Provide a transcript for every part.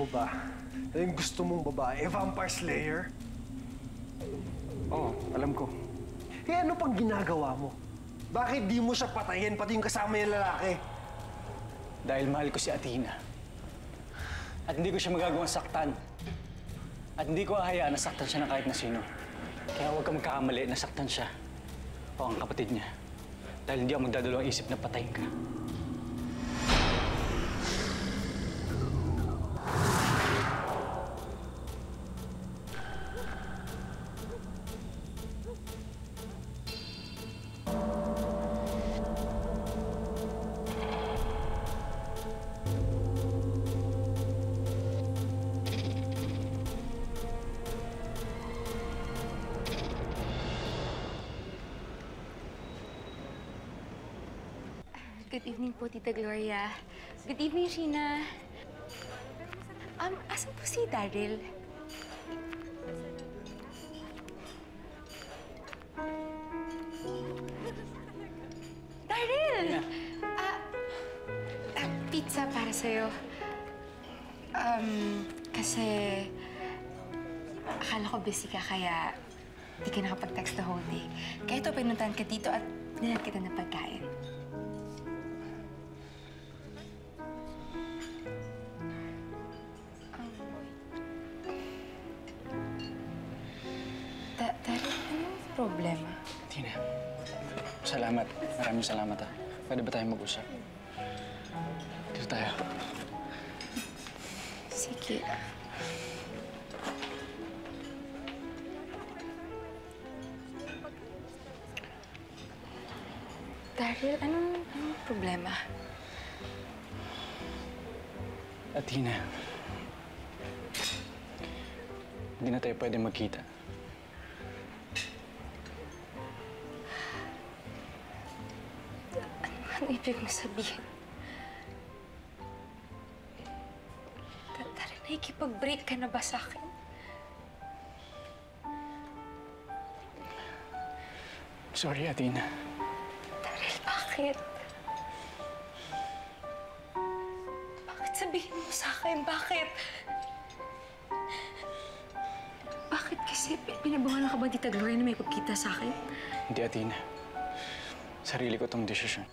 mo ba na yung gusto mong babae, Vampire Slayer? Oo, alam ko. Eh ano pang ginagawa mo? Bakit di mo siya patayin pati yung kasama yung lalaki? Dahil mahal ko si Athena. At hindi ko siya magagawang saktan. At hindi ko hahayaan na saktan siya ng kahit na sino. Kaya huwag kang magkakamali na saktan siya. O ang kapatid niya. Dahil hindi ako magdadalawang isip na patayin ka. Good evening po, Tita Gloria. Good evening, Sheena. Asan po si Daryl? Daryl! Pizza para sa'yo. Kasi akala ko busy ka, kaya di ka nakapag-text the whole day. Kaya ito, pinuntahan ka dito at nilag kita ng pagkain. Daryl, anong problema? Tina, salamat. Maraming salamat, ha. Pwede ba tayo mag-usap? Dito tayo. Sige. Daryl, anong problema? Athena, hindi na tayo pwede magkita. Ano ibig mo sabihin? Daryl, nakikipag-break ka na ba sa akin? Sorry, Athena. Daryl, bakit? Bakit sabihin mo sa akin? Bakit? Bakit kasi pinabawalan ka ba, Tita Gloria, na may pagkita sa akin? Hindi, Athena. Sarili ko tong desisyon.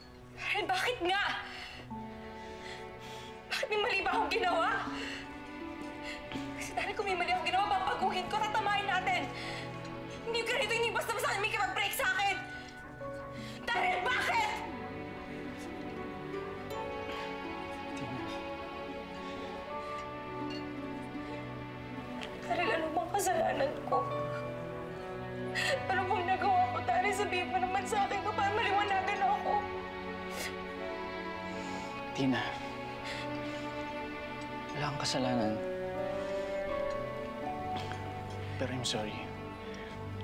Daryl, bakit nga? Bakit may mali ba akong ginawa? Kasi Daryl, kung may mali akong ginawa, papaguhin ko, tatamahin natin. Hindi ka rito, hindi basta-basta may kapag-break sa akin. Daryl, bakit? Athena. Daryl, ano bang kasalanan ko? Ano bang nagawa ko, Daryl? Sabihin mo naman sa akin para maliwanagan ako. Tina, wala kang kasalanan. Pero I'm sorry.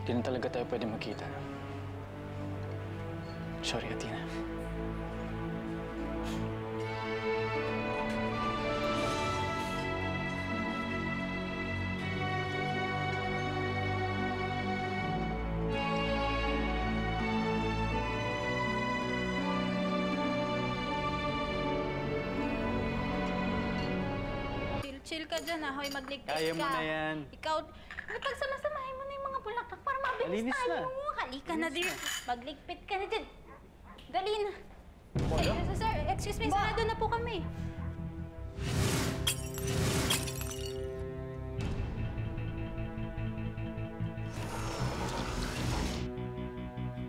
Hindi na talaga tayo pwede magkita. Sorry, Athena. Chill ka dyan, ha? Hoy, magligpit ka. Kaya mo na yan. Ikaw, napagsamasamahin mo na yung mga bulaklak para mabilis Malinis tayo. na. Halika na, dear. Magligpit ka na dyan. Dali na. Wala? Sir, excuse me, sarado na po kami.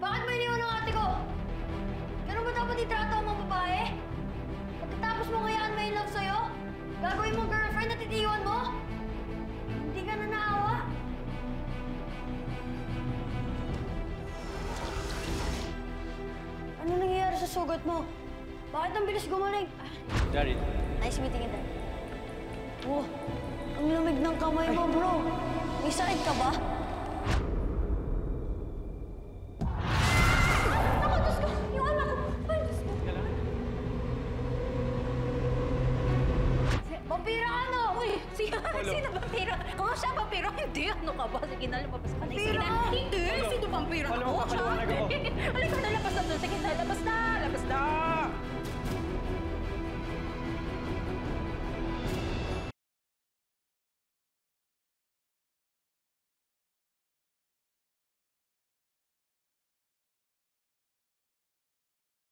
Bakit mo iniwan ang ate ko? Ganun ba dapat itrato ang mga babae? Pagkatapos mo ngayaan may love sa'yo, gagawin mong girlfriend at itiiwan mo? Hindi ka na naawa? Ano nangyayari sa sugat mo? Bakit ang bilis gumaling? Daryl. Nice meeting you, Dad. Oh, ang lamig ng kamay mo, bro. May sakit ka ba? Ako, Diyos ko! Yung anak ko! Ay, Diyos ko! Vampira ka, no? Uy, sino vampiro? Kung siya vampiro, hindi. Ano ka ba? Sige na, lumabas ka na. Sige na. Hindi! Sino vampiro? Alam mo, papaliwanag ako. Halika na, labas na doon. Sige na, labas na! Labas na!